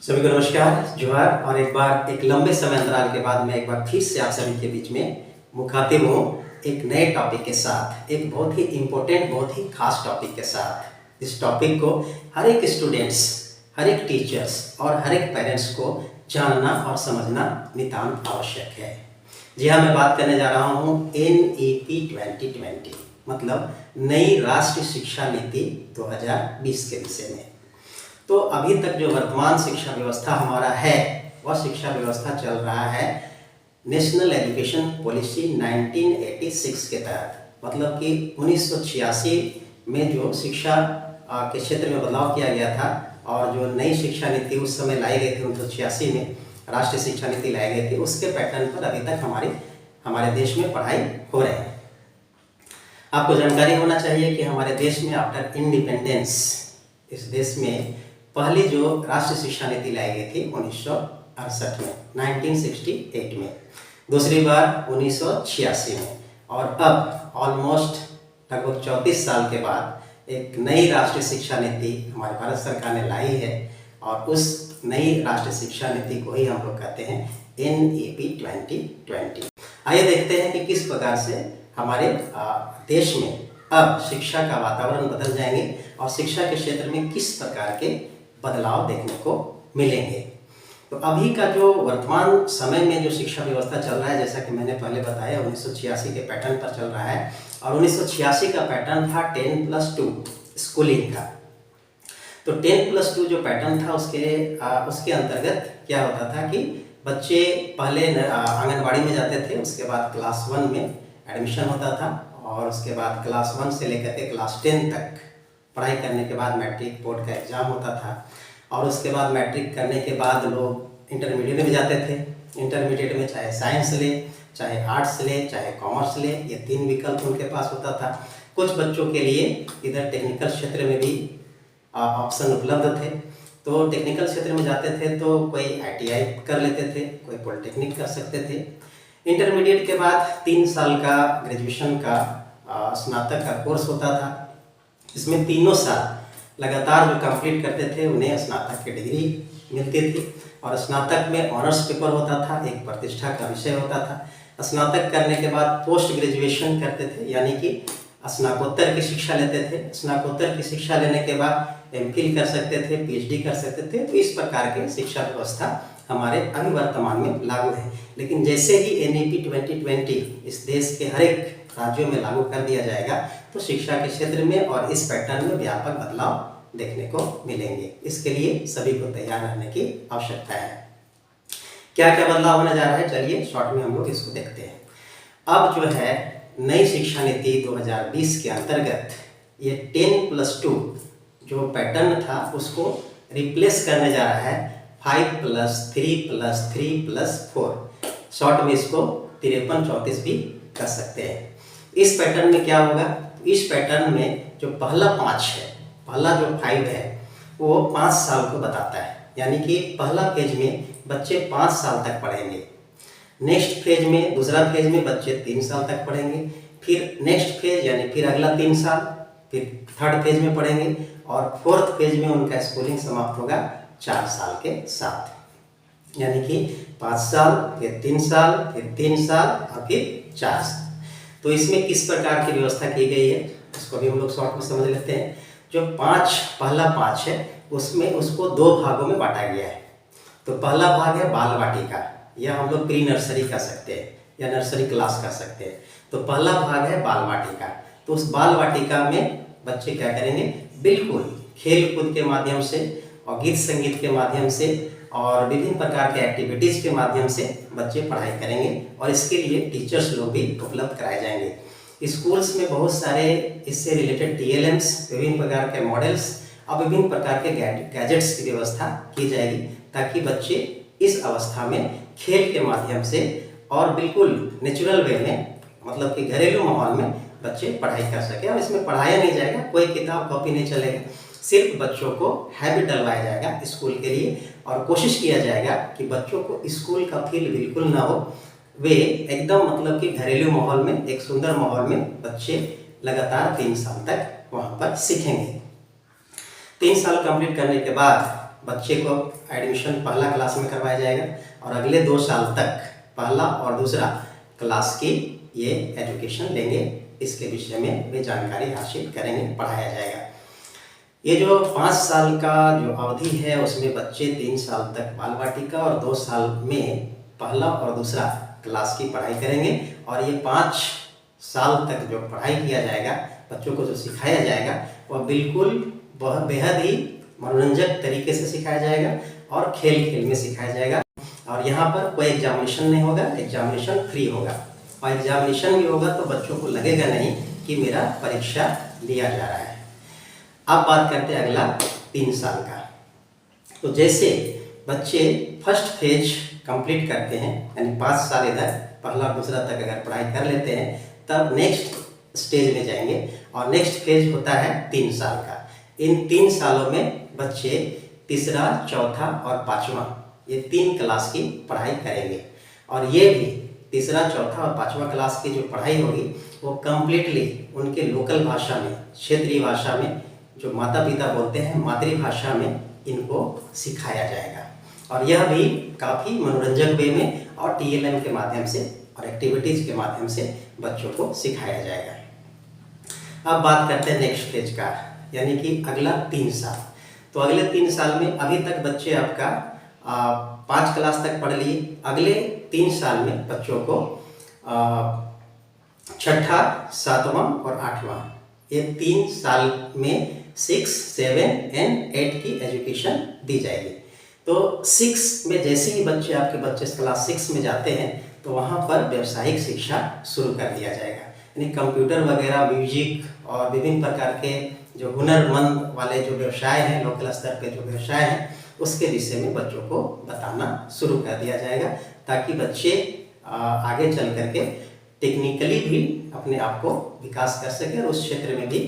सभी को नमस्कार, जोहार। और एक बार एक लंबे समय अंतराल के बाद मैं एक बार फिर से आप सभी के बीच में मुखातिब हूँ एक नए टॉपिक के साथ, एक बहुत ही इम्पोर्टेंट, बहुत ही खास टॉपिक के साथ। इस टॉपिक को हर एक स्टूडेंट्स, हर एक टीचर्स और हर एक पेरेंट्स को जानना और समझना नितांत आवश्यक है। जी हाँ, मैं बात करने जा रहा हूँ NEP 2020 मतलब नई राष्ट्रीय शिक्षा नीति 2020 के विषय में। तो अभी तक जो वर्तमान शिक्षा व्यवस्था हमारा है, वह शिक्षा व्यवस्था चल रहा है नेशनल एजुकेशन पॉलिसी 1986 के तहत। मतलब कि 1986 में जो शिक्षा के क्षेत्र में बदलाव किया गया था और जो नई शिक्षा नीति उस समय लाई गई थी 1986 में, राष्ट्रीय शिक्षा नीति लाई गई थी, उसके पैटर्न पर अभी तक हमारे देश में पढ़ाई हो रही है। आपको जानकारी होना चाहिए कि हमारे देश में आफ्टर इंडिपेंडेंस, इस देश में पहली जो राष्ट्रीय शिक्षा नीति लाई गई थी 1968 में, 1968 में, दूसरी बार 1986 में, और अब ऑलमोस्ट लगभग 34 साल के बाद एक नई राष्ट्रीय शिक्षा नीति हमारे भारत सरकार ने लाई है। और उस नई राष्ट्रीय शिक्षा नीति को ही हम लोग कहते हैं NEP 2020। आइए देखते हैं कि किस प्रकार से हमारे देश में अब शिक्षा का वातावरण बदल जाएंगे और शिक्षा के क्षेत्र में किस प्रकार के बदलाव देखने को मिलेंगे। तो अभी का जो वर्तमान समय में जो शिक्षा व्यवस्था चल रहा है, जैसा कि मैंने पहले बताया, 1986 के पैटर्न पर चल रहा है। और 1986 का पैटर्न था 10+2 स्कूलिंग का। तो 10+2 जो पैटर्न था उसके अंतर्गत क्या होता था कि बच्चे पहले आंगनबाड़ी में जाते थे, उसके बाद क्लास 1 में एडमिशन होता था और उसके बाद क्लास 1 से लेकर के क्लास 10 तक पढ़ाई करने के बाद मैट्रिक बोर्ड का एग्ज़ाम होता था। और उसके बाद मैट्रिक करने के बाद लोग इंटरमीडिएट में जाते थे। इंटरमीडिएट में चाहे साइंस ले, चाहे आर्ट्स ले, चाहे कॉमर्स ले, ये 3 विकल्प उनके पास होता था। कुछ बच्चों के लिए इधर टेक्निकल क्षेत्र में भी ऑप्शन उपलब्ध थे, तो टेक्निकल क्षेत्र में जाते थे तो कोई ITI कर लेते थे, कोई पॉलिटेक्निक कर सकते थे। इंटरमीडिएट के बाद 3 साल का ग्रेजुएशन का स्नातक का कोर्स होता था। इसमें 3 साल लगातार जो कंप्लीट करते थे उन्हें स्नातक की डिग्री मिलती थी। और स्नातक में ऑनर्स पेपर होता था, एक प्रतिष्ठा का विषय होता था। स्नातक करने के बाद पोस्ट ग्रेजुएशन करते थे, यानी कि स्नातकोत्तर की शिक्षा लेते थे। स्नातकोत्तर की शिक्षा लेने के बाद MPhil कर सकते थे, PhD कर सकते थे। तो इस प्रकार की शिक्षा व्यवस्था हमारे अभी वर्तमान में लागू है। लेकिन जैसे ही NEP 2020 इस देश के हर एक राज्यों में लागू कर दिया जाएगा तो शिक्षा के क्षेत्र में और इस पैटर्न में व्यापक बदलाव देखने को मिलेंगे। इसके लिए सभी को तैयार रहने की आवश्यकता है। क्या क्या बदलाव होने जा रहा है, चलिए शॉर्ट में हम लोग इसको देखते हैं। अब जो है नई शिक्षा नीति 2020 के अंतर्गत ये 10+2 जो पैटर्न था उसको रिप्लेस करने जा रहा है 5+3+3+4। शॉर्ट में इसको 53-34 भी कर सकते हैं। इस पैटर्न में क्या होगा, इस पैटर्न में जो पहला 5 है, पहला जो 5 है वो 5 साल को बताता है। यानी कि पहला फेज में बच्चे 5 साल तक पढ़ेंगे। नेक्स्ट फेज में, दूसरा फेज में बच्चे 3 साल तक पढ़ेंगे। फिर नेक्स्ट फेज यानी फिर अगला 3 साल, फिर थर्ड फेज में पढ़ेंगे और फोर्थ फेज में उनका स्कूलिंग समाप्त होगा 4 साल के साथ। यानी कि 5 साल, फिर 3 साल, फिर 3 साल और फिर 4 साल। तो इसमें किस प्रकार की व्यवस्था की गई है उसको भी हम लोग शॉर्ट में समझ लेते हैं। जो पहला 5 है उसमें उसको 2 भागों में बांटा गया है। तो पहला भाग है बाल वाटिका, या हम लोग प्री नर्सरी कह सकते हैं या नर्सरी क्लास कह सकते हैं। तो पहला भाग है बाल वाटिका। तो उस बाल वाटिका में बच्चे क्या करेंगे, बिल्कुल खेल कूद के माध्यम से और गीत संगीत के माध्यम से और विभिन्न प्रकार के एक्टिविटीज़ के माध्यम से बच्चे पढ़ाई करेंगे। और इसके लिए टीचर्स लोग भी उपलब्ध कराए जाएंगे। स्कूल्स में बहुत सारे इससे रिलेटेड TLMs, विभिन्न प्रकार के मॉडल्स और विभिन्न प्रकार के गैजेट्स की व्यवस्था की जाएगी, ताकि बच्चे इस अवस्था में खेल के माध्यम से और बिल्कुल नेचुरल वे में, मतलब कि घरेलू माहौल में बच्चे पढ़ाई कर सके। और इसमें पढ़ाया नहीं जाएगा, कोई किताब कॉपी नहीं चलेगा, सिर्फ बच्चों को हैबिट डलवाया जाएगा स्कूल के लिए। और कोशिश किया जाएगा कि बच्चों को स्कूल का फील बिल्कुल ना हो, वे एकदम मतलब कि घरेलू माहौल में, एक सुंदर माहौल में बच्चे लगातार 3 साल तक वहाँ पर सीखेंगे। 3 साल कंप्लीट करने के बाद बच्चे को एडमिशन पहला क्लास में करवाया जाएगा और अगले 2 साल तक पहला और दूसरा क्लास की ये एजुकेशन लेंगे। इसके विषय में वे जानकारी हासिल करेंगे, पढ़ाया जाएगा। ये जो 5 साल का जो अवधि है उसमें बच्चे 3 साल तक बाल वाटिका और 2 साल में पहला और दूसरा क्लास की पढ़ाई करेंगे। और ये 5 साल तक जो पढ़ाई किया जाएगा, बच्चों को जो सिखाया जाएगा वह बिल्कुल बहुत बेहद ही मनोरंजक तरीके से सिखाया जाएगा और खेल खेल में सिखाया जाएगा। और यहाँ पर कोई एग्जामिनेशन नहीं होगा, एग्जामिनेशन फ्री होगा। और एग्जामिनेशन भी होगा तो बच्चों को लगेगा नहीं कि मेरा परीक्षा लिया जा रहा है। अब बात करते हैं अगला 3 साल का। तो जैसे बच्चे फर्स्ट फेज कंप्लीट करते हैं, यानी 5 साल इधर पहला और दूसरा तक अगर पढ़ाई कर लेते हैं, तब नेक्स्ट स्टेज में जाएंगे और नेक्स्ट फेज होता है 3 साल का। इन 3 सालों में बच्चे तीसरा, चौथा और 5वां ये 3 क्लास की पढ़ाई करेंगे। और ये भी तीसरा, चौथा और 5वां क्लास की जो पढ़ाई होगी वो कम्प्लीटली उनके लोकल भाषा में, क्षेत्रीय भाषा में, जो माता पिता बोलते हैं मातृभाषा में इनको सिखाया जाएगा। और यह भी काफ़ी मनोरंजक वे में और TLM के माध्यम से और एक्टिविटीज़ के माध्यम से बच्चों को सिखाया जाएगा। अब बात करते हैं नेक्स्ट फेज का, यानी कि अगला 3 साल। तो अगले 3 साल में अभी तक बच्चे आपका 5 क्लास तक पढ़ लिए। अगले 3 साल में बच्चों को 6ठा, 7वां और 8वां ये 3 साल में 6, 7 एंड 8 की एजुकेशन दी जाएगी। तो 6 में जैसे ही आपके बच्चे क्लास 6 में जाते हैं तो वहाँ पर व्यावसायिक शिक्षा शुरू कर दिया जाएगा, यानी कंप्यूटर वगैरह, म्यूजिक और विभिन्न प्रकार के जो हुनरमंद वाले जो व्यवसाय हैं, लोकल स्तर पे जो व्यवसाय हैं, उसके विषय में बच्चों को बताना शुरू कर दिया जाएगा, ताकि बच्चे आगे चल करके टेक्निकली भी अपने आप को विकास कर सके और उस क्षेत्र में भी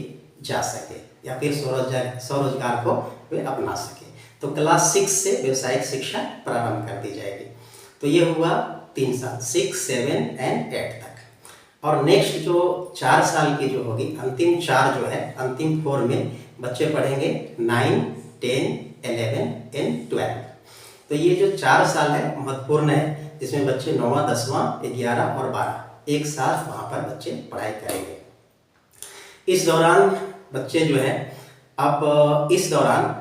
जा सके या फिर स्वरोजगार को वे अपना सके। तो क्लास 6 से व्यावसायिक शिक्षा प्रारंभ कर दी जाएगी। तो ये हुआ 3 साल, 6, 7 एंड 8 तक। और नेक्स्ट जो 4 साल की जो होगी, अंतिम 4 जो है, अंतिम 4 में बच्चे पढ़ेंगे 9, 10, 11 एंड 12। तो ये जो 4 साल है महत्वपूर्ण है, जिसमें बच्चे 9वां, 10वां, 11 और 12 एक साथ वहाँ पर बच्चे पढ़ाई करेंगे। इस दौरान बच्चे जो है, अब इस दौरान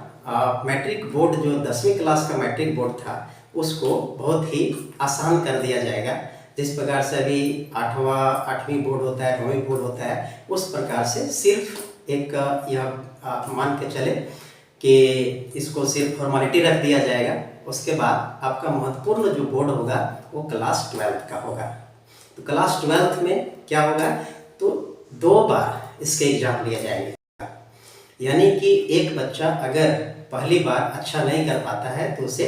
मैट्रिक बोर्ड, जो 10वीं क्लास का मैट्रिक बोर्ड था, उसको बहुत ही आसान कर दिया जाएगा। जिस प्रकार से अभी 8वीं बोर्ड होता है, 9वीं बोर्ड होता है, उस प्रकार से सिर्फ एक यह मान के चले कि इसको सिर्फ फॉर्मेलिटी रख दिया जाएगा। उसके बाद आपका महत्वपूर्ण जो बोर्ड होगा वो क्लास 12 का होगा। तो क्लास 12 में क्या होगा, तो 2 बार इसके एग्जाम लिए जाएंगे। यानी कि एक बच्चा अगर पहली बार अच्छा नहीं कर पाता है तो उसे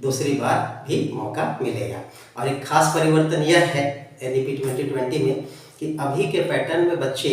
दूसरी बार भी मौका मिलेगा। और एक खास परिवर्तन यह है NEP 2020 में कि अभी के पैटर्न में बच्चे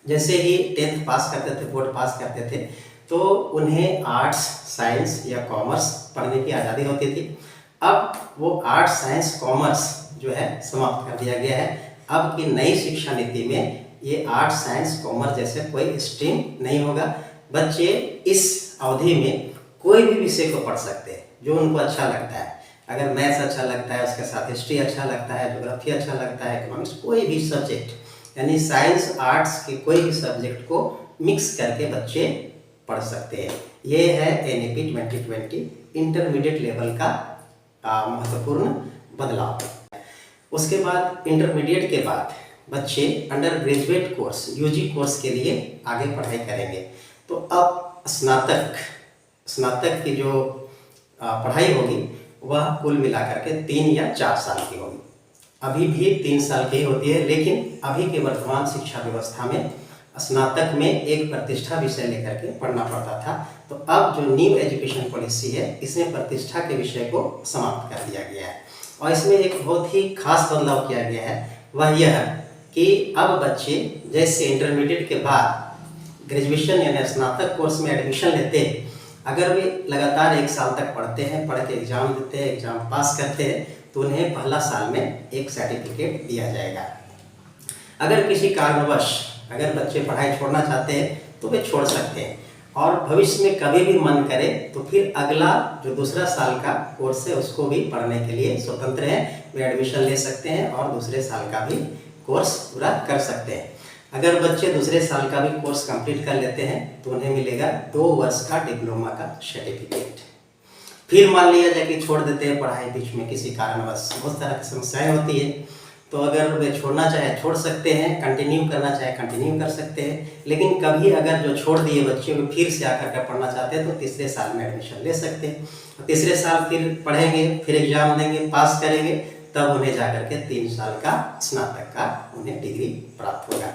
जैसे ही 10th पास करते थे, बोर्ड पास करते थे, तो उन्हें आर्ट्स, साइंस या कॉमर्स पढ़ने की आज़ादी होती थी। अब वो आर्ट्स, साइंस, कॉमर्स जो है समाप्त कर दिया गया है। अब की नई शिक्षा नीति में ये आर्ट्स, साइंस, कॉमर्स जैसे कोई स्ट्रीम नहीं होगा। बच्चे इस अवधि में कोई भी विषय को पढ़ सकते हैं जो उनको अच्छा लगता है। अगर मैथ्स अच्छा लगता है, उसके साथ हिस्ट्री अच्छा लगता है, ज्योग्राफी अच्छा लगता है, इकोनॉमिक्स, कोई भी सब्जेक्ट, यानी साइंस, आर्ट्स के कोई भी सब्जेक्ट को मिक्स करके बच्चे पढ़ सकते हैं। ये है NEP 2020 इंटरमीडिएट लेवल का महत्वपूर्ण बदलाव। उसके बाद इंटरमीडिएट के बाद बच्चे under graduate course, UG course के लिए आगे पढ़ाई करेंगे। तो अब स्नातक की जो पढ़ाई होगी वह कुल मिलाकर के 3 या 4 साल की होगी। अभी भी 3 साल की होती है, लेकिन अभी के वर्तमान शिक्षा व्यवस्था में स्नातक में एक प्रतिष्ठा विषय लेकर के पढ़ना पड़ता था। तो अब जो न्यू एजुकेशन पॉलिसी है, इसमें प्रतिष्ठा के विषय को समाप्त कर दिया गया है। और इसमें एक बहुत ही खास बदलाव किया गया है, वह यह कि अब बच्चे जैसे इंटरमीडिएट के बाद ग्रेजुएशन यानी स्नातक कोर्स में एडमिशन लेते हैं, अगर वे लगातार 1 साल तक पढ़ते हैं, पढ़ के एग्ज़ाम देते हैं, एग्ज़ाम पास करते हैं, तो उन्हें पहला साल में एक सर्टिफिकेट दिया जाएगा। अगर किसी कारणवश अगर बच्चे पढ़ाई छोड़ना चाहते हैं तो वे छोड़ सकते हैं। और भविष्य में कभी भी मन करे तो फिर अगला जो दूसरा साल का कोर्स है उसको भी पढ़ने के लिए स्वतंत्र हैं, वे एडमिशन ले सकते हैं और दूसरे साल का भी कोर्स पूरा कर सकते हैं। अगर बच्चे दूसरे साल का भी कोर्स कंप्लीट कर लेते हैं तो उन्हें मिलेगा 2 वर्ष का डिप्लोमा का सर्टिफिकेट। फिर मान लिया जाए कि छोड़ देते हैं पढ़ाई बीच में किसी कारणवश, बहुत तरह की समस्याएं होती है, तो अगर वे छोड़ना चाहे छोड़ सकते हैं, कंटिन्यू करना चाहे कंटिन्यू कर सकते हैं। लेकिन कभी अगर जो छोड़ दिए बच्चे को फिर से आकर के पढ़ना चाहते हैं तो तीसरे साल में एडमिशन ले सकते हैं। तीसरे साल फिर पढ़ेंगे, फिर एग्जाम देंगे, पास करेंगे, तब उन्हें जाकर के 3 साल का स्नातक का उन्हें डिग्री प्राप्त होगा।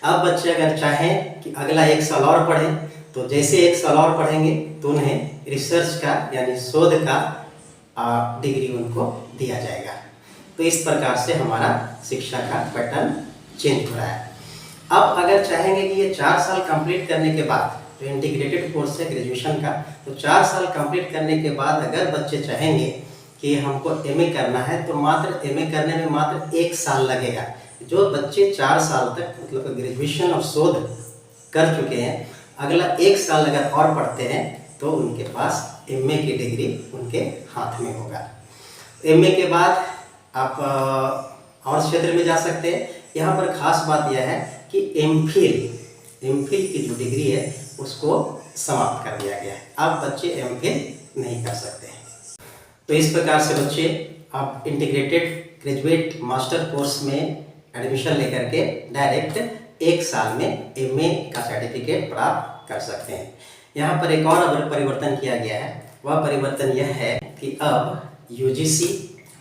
अब बच्चे अगर चाहें कि अगला 1 साल और पढ़ें तो जैसे 1 साल और पढ़ेंगे तो उन्हें रिसर्च का यानी शोध का डिग्री उनको दिया जाएगा। तो इस प्रकार से हमारा शिक्षा का पैटर्न चेंज हो रहा है। अब अगर चाहेंगे कि ये 4 साल कंप्लीट करने के बाद जो इंटीग्रेटेड कोर्स है ग्रेजुएशन का, तो 4 साल कंप्लीट करने के बाद अगर बच्चे चाहेंगे कि हमको एमए करना है तो मात्र एमए करने में मात्र 1 साल लगेगा। जो बच्चे 4 साल तक मतलब ग्रेजुएशन और शोध कर चुके हैं, अगला 1 साल अगर और पढ़ते हैं तो उनके पास एमए की डिग्री उनके हाथ में होगा। एमए के बाद आप और क्षेत्र में जा सकते हैं। यहाँ पर खास बात यह है कि एमफिल की जो डिग्री है उसको समाप्त कर दिया गया है। अब बच्चे एमफिल नहीं कर सकते हैं। तो इस प्रकार से बच्चे आप इंटीग्रेटेड ग्रेजुएट मास्टर कोर्स में एडमिशन लेकर के डायरेक्ट 1 साल में एमए का सर्टिफिकेट प्राप्त कर सकते हैं। यहाँ पर एक और परिवर्तन किया गया है। वह परिवर्तन यह है कि अब यूजीसी,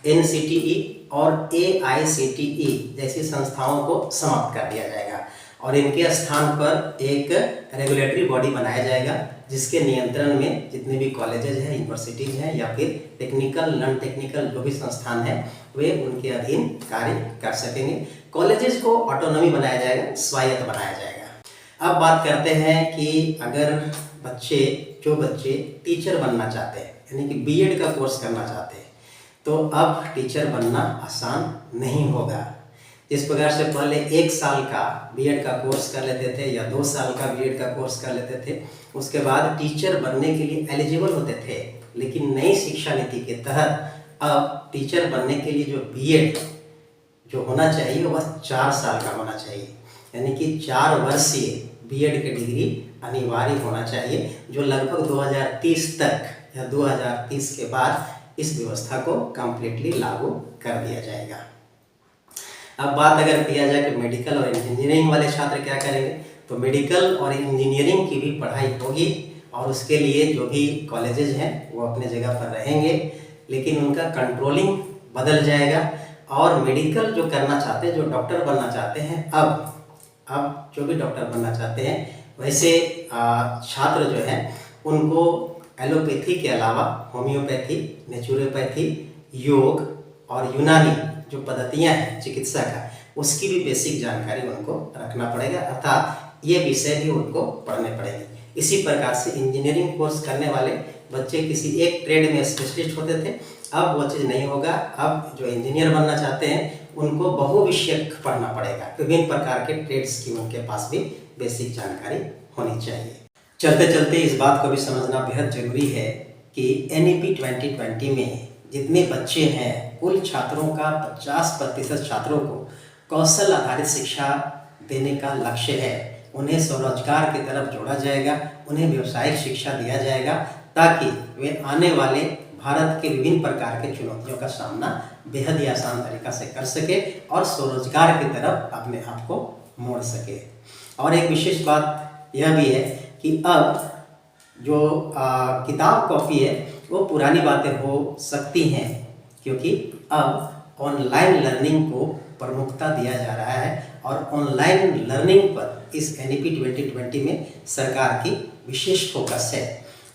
एनसीटीई और एआईसीटीई जैसी संस्थाओं को समाप्त कर दिया जाएगा और इनके स्थान पर एक रेगुलेटरी बॉडी बनाया जाएगा जिसके नियंत्रण में जितने भी कॉलेजेज हैं, यूनिवर्सिटीज हैं या फिर टेक्निकल नॉन टेक्निकल जो भी संस्थान हैं वे उनके अधीन कार्य कर सकेंगे। कॉलेजेस को ऑटोनॉमी बनाया जाएगा, स्वायत्त बनाया जाएगा। अब बात करते हैं कि अगर जो बच्चे टीचर बनना चाहते हैं यानी कि बीएड का कोर्स करना चाहते हैं तो अब टीचर बनना आसान नहीं होगा। जिस प्रकार से पहले 1 साल का बीएड का कोर्स कर लेते थे या 2 साल का बीएड का कोर्स कर लेते थे, उसके बाद टीचर बनने के लिए एलिजिबल होते थे। लेकिन नई शिक्षा नीति के तहत अब टीचर बनने के लिए जो बीएड जो होना चाहिए वह 4 साल का होना चाहिए, यानी कि 4 वर्षीय बीएड की डिग्री अनिवार्य होना चाहिए, जो लगभग 2030 तक या 2030 के बाद इस व्यवस्था को कंप्लीटली लागू कर दिया जाएगा। अब बात अगर किया जाए कि मेडिकल और इंजीनियरिंग वाले छात्र क्या करेंगे, तो मेडिकल और इंजीनियरिंग की भी पढ़ाई होगी और उसके लिए जो भी कॉलेजेज हैं वो अपने जगह पर रहेंगे, लेकिन उनका कंट्रोलिंग बदल जाएगा। और मेडिकल जो करना चाहते हैं, जो डॉक्टर बनना चाहते हैं, अब जो भी डॉक्टर बनना चाहते हैं वैसे छात्र जो हैं उनको एलोपैथी के अलावा होम्योपैथी, नेचुरोपैथी, योग और यूनानी जो पद्धतियां हैं चिकित्सा का, उसकी भी बेसिक जानकारी उनको रखना पड़ेगा, अर्थात ये विषय भी उनको पढ़ने पड़ेंगे। इसी प्रकार से इंजीनियरिंग कोर्स करने वाले बच्चे किसी एक ट्रेड में स्पेशलिस्ट होते थे, अब वो चीज़ नहीं होगा। अब जो इंजीनियर बनना चाहते हैं उनको बहुविषयक पढ़ना पड़ेगा, विभिन्न प्रकार के ट्रेड्स की उनके पास भी बेसिक जानकारी होनी चाहिए। चलते चलते इस बात को भी समझना बेहद जरूरी है कि एनईपी 2020 में जितने बच्चे हैं कुल छात्रों का 50% छात्रों को कौशल आधारित शिक्षा देने का लक्ष्य है। उन्हें स्वरोजगार की तरफ जोड़ा जाएगा, उन्हें व्यावसायिक शिक्षा दिया जाएगा ताकि वे आने वाले भारत के विभिन्न प्रकार के चुनौतियों का सामना बेहद ही आसान तरीका से कर सके और स्वरोजगार की तरफ अपने आप को मोड़ सके। और एक विशेष बात यह भी है कि अब जो किताब कॉपी है वो पुरानी बातें हो सकती हैं, क्योंकि अब ऑनलाइन लर्निंग को प्रमुखता दिया जा रहा है और ऑनलाइन लर्निंग पर इस एनईपी 2020 में सरकार की विशेष फोकस है।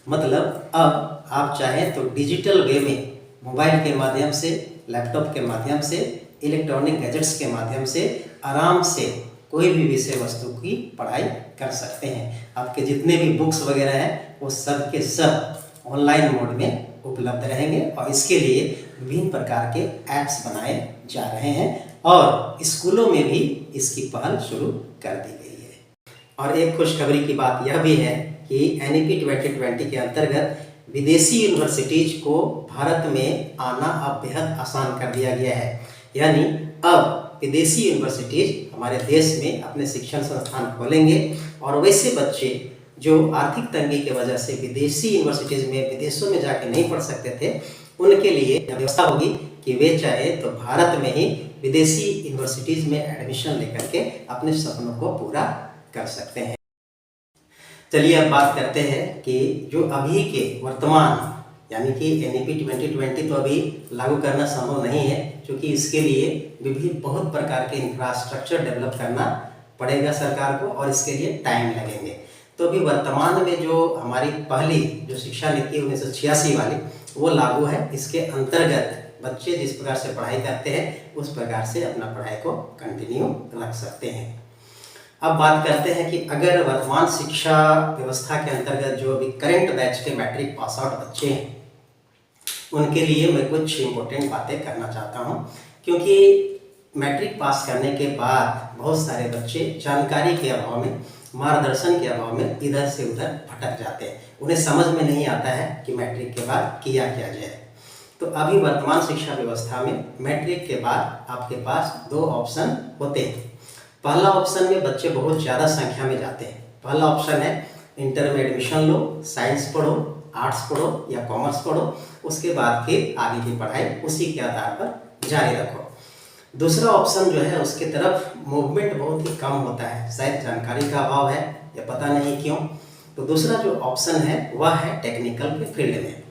मतलब अब आप चाहें तो डिजिटल वे में मोबाइल के माध्यम से, लैपटॉप के माध्यम से, इलेक्ट्रॉनिक गैजेट्स के माध्यम से आराम से कोई भी विषय वस्तु की पढ़ाई कर सकते हैं। आपके जितने भी बुक्स वगैरह हैं वो सब के सब ऑनलाइन मोड में उपलब्ध रहेंगे और इसके लिए विभिन्न प्रकार के ऐप्स बनाए जा रहे हैं और स्कूलों में भी इसकी पहल शुरू कर दी गई है। और एक खुशखबरी की बात यह भी है कि NEP 2020 के अंतर्गत विदेशी यूनिवर्सिटीज को भारत में आना अब बेहद आसान कर दिया गया है। यानी अब विदेशी यूनिवर्सिटीज हमारे देश में अपने शिक्षण संस्थान खोलेंगे और वैसे बच्चे जो आर्थिक तंगी की वजह से विदेशी यूनिवर्सिटीज में विदेशों में जाके नहीं पढ़ सकते थे, उनके लिए व्यवस्था होगी कि वे चाहे तो भारत में ही विदेशी यूनिवर्सिटीज में एडमिशन लेकर के अपने सपनों को पूरा कर सकते हैं। चलिए अब बात करते हैं कि जो अभी के वर्तमान यानी कि NEP 2020 तो अभी लागू करना संभव नहीं है, क्योंकि इसके लिए विभिन्न बहुत प्रकार के इंफ्रास्ट्रक्चर डेवलप करना पड़ेगा सरकार को और इसके लिए टाइम लगेंगे। तो अभी वर्तमान में जो हमारी पहली जो शिक्षा नीति 1986 वाली वो लागू है। इसके अंतर्गत बच्चे जिस प्रकार से पढ़ाई करते हैं उस प्रकार से अपना पढ़ाई को कंटिन्यू रख सकते हैं। अब बात करते हैं कि अगर वर्तमान शिक्षा व्यवस्था के अंतर्गत जो अभी करंट बैच के मैट्रिक पास आउट बच्चे हैं उनके लिए मैं कुछ इम्पोर्टेंट बातें करना चाहता हूं, क्योंकि मैट्रिक पास करने के बाद बहुत सारे बच्चे जानकारी के अभाव में, मार्गदर्शन के अभाव में इधर से उधर भटक जाते हैं। उन्हें समझ में नहीं आता है कि मैट्रिक के बाद किया क्या जाए। तो अभी वर्तमान शिक्षा व्यवस्था में मैट्रिक के बाद आपके पास दो ऑप्शन होते हैं। पहला ऑप्शन में बच्चे बहुत ज़्यादा संख्या में जाते हैं। पहला ऑप्शन है इंटर में एडमिशन लो, साइंस पढ़ो, आर्ट्स पढ़ो या कॉमर्स पढ़ो, उसके बाद फिर आगे की पढ़ाई उसी के आधार पर जारी रखो। दूसरा ऑप्शन जो है उसके तरफ मूवमेंट बहुत ही कम होता है, शायद जानकारी का अभाव है या पता नहीं क्यों। तो दूसरा जो ऑप्शन है वह है टेक्निकल के फील्ड में।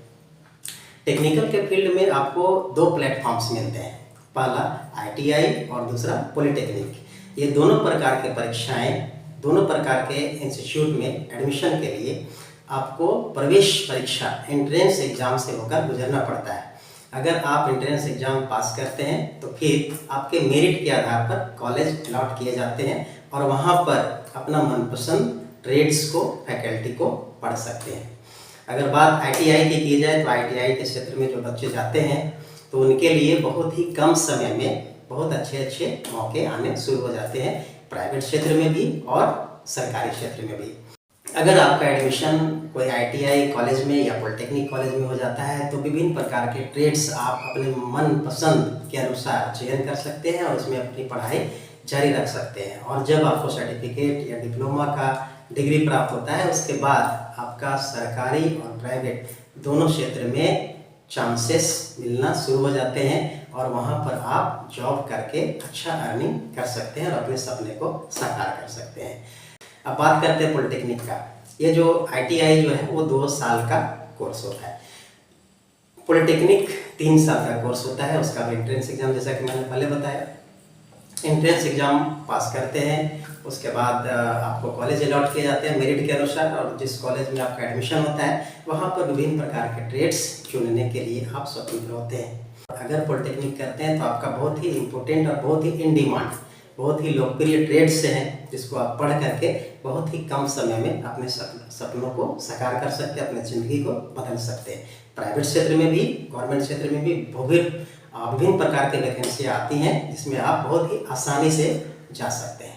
टेक्निकल के फील्ड में आपको दो प्लेटफॉर्म्स मिलते हैं, पहला ITI और दूसरा पॉलिटेक्निक। ये दोनों प्रकार के परीक्षाएं, दोनों प्रकार के इंस्टीट्यूट में एडमिशन के लिए आपको प्रवेश परीक्षा एंट्रेंस एग्जाम से होकर गुजरना पड़ता है। अगर आप एंट्रेंस एग्जाम पास करते हैं तो फिर आपके मेरिट के आधार पर कॉलेज अलॉट किए जाते हैं और वहाँ पर अपना मनपसंद ट्रेड्स को, फैकल्टी को पढ़ सकते हैं। अगर बात ITI की की जाए तो ITI के क्षेत्र में जो बच्चे जाते हैं तो उनके लिए बहुत ही कम समय में बहुत अच्छे मौके आने शुरू हो जाते हैं, प्राइवेट क्षेत्र में भी और सरकारी क्षेत्र में भी। अगर आपका एडमिशन कोई ITI कॉलेज में या पॉलिटेक्निक कॉलेज में हो जाता है तो विभिन्न प्रकार के ट्रेड्स आप अपने मन पसंद के अनुसार चयन कर सकते हैं और उसमें अपनी पढ़ाई जारी रख सकते हैं। और जब आपको सर्टिफिकेट या डिप्लोमा का डिग्री प्राप्त होता है उसके बाद आपका सरकारी और प्राइवेट दोनों क्षेत्र में चांसेस मिलना शुरू हो जाते हैं और वहाँ पर आप जॉब करके अच्छा अर्निंग कर सकते हैं और अपने सपने को साकार कर सकते हैं। अब बात करते हैं पॉलिटेक्निक का। ये जो ITI जो है वो 2 साल का कोर्स होता है, पॉलिटेक्निक 3 साल का कोर्स होता है। उसका भी एंट्रेंस एग्जाम, जैसा कि मैंने पहले बताया, एंट्रेंस एग्जाम पास करते हैं उसके बाद आपको कॉलेज अलॉट किए जाते हैं मेरिट के अनुसार, और जिस कॉलेज में आपका एडमिशन होता है वहाँ पर विभिन्न प्रकार के ट्रेड्स चुनने के लिए आप स्वतंत्र होते हैं। अगर पॉलिटेक्निक करते हैं तो आपका बहुत ही इम्पोर्टेंट और बहुत ही इन डिमांड, बहुत ही लोकप्रिय ट्रेड्स हैं जिसको आप पढ़ करके बहुत ही कम समय में अपने सपनों को साकार कर सकते हैं, अपने ज़िंदगी को बदल सकते हैं। प्राइवेट क्षेत्र में भी, गवर्नमेंट क्षेत्र में भी विभिन्न प्रकार की वैकेंसियाँ आती हैं जिसमें आप बहुत ही आसानी से जा सकते हैं।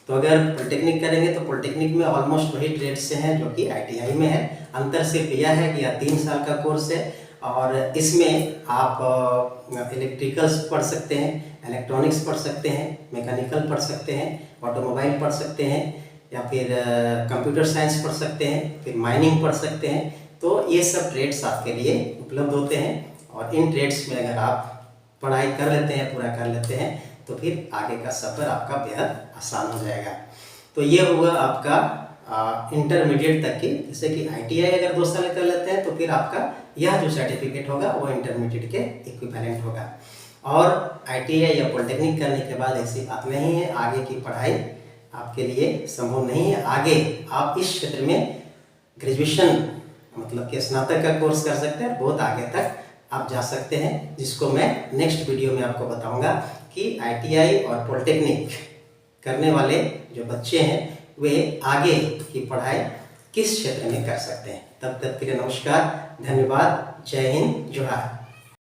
तो अगर पॉलिटेक्निक करेंगे तो पॉलिटेक्निक में ऑलमोस्ट वही ट्रेड्स से हैं जो कि ITI में है। अंतर सिर्फ यह है कि यह 3 साल का कोर्स है और इसमें आप इलेक्ट्रिकल्स पढ़ सकते हैं, इलेक्ट्रॉनिक्स पढ़ सकते हैं, मैकेनिकल पढ़ सकते हैं, ऑटोमोबाइल पढ़ सकते हैं या फिर कंप्यूटर साइंस पढ़ सकते हैं, फिर माइनिंग पढ़ सकते हैं। तो ये सब ट्रेड्स आपके लिए उपलब्ध होते हैं और इन ट्रेड्स में अगर आप पढ़ाई कर लेते हैं, पूरा कर लेते हैं तो फिर आगे का सफ़र आपका बेहद आसान हो जाएगा। तो ये हुआ आपका इंटरमीडिएट तक की, जैसे कि ITI अगर 2 साल कर लेते हैं तो फिर आपका यह जो सर्टिफिकेट होगा वो इंटरमीडिएट के इक्विवेलेंट होगा। और ITI या पॉलिटेक्निक करने के बाद ऐसी बात नहीं है, आगे की पढ़ाई आपके लिए संभव नहीं है। आगे आप इस क्षेत्र में ग्रेजुएशन मतलब कि स्नातक का कोर्स कर सकते हैं, बहुत आगे तक आप जा सकते हैं, जिसको मैं नेक्स्ट वीडियो में आपको बताऊंगा कि ITI और पॉलिटेक्निक करने वाले जो बच्चे हैं वे आगे की पढ़ाई किस क्षेत्र में कर सकते हैं। तब तक के लिए नमस्कार, धन्यवाद, जय हिंद, जोहार।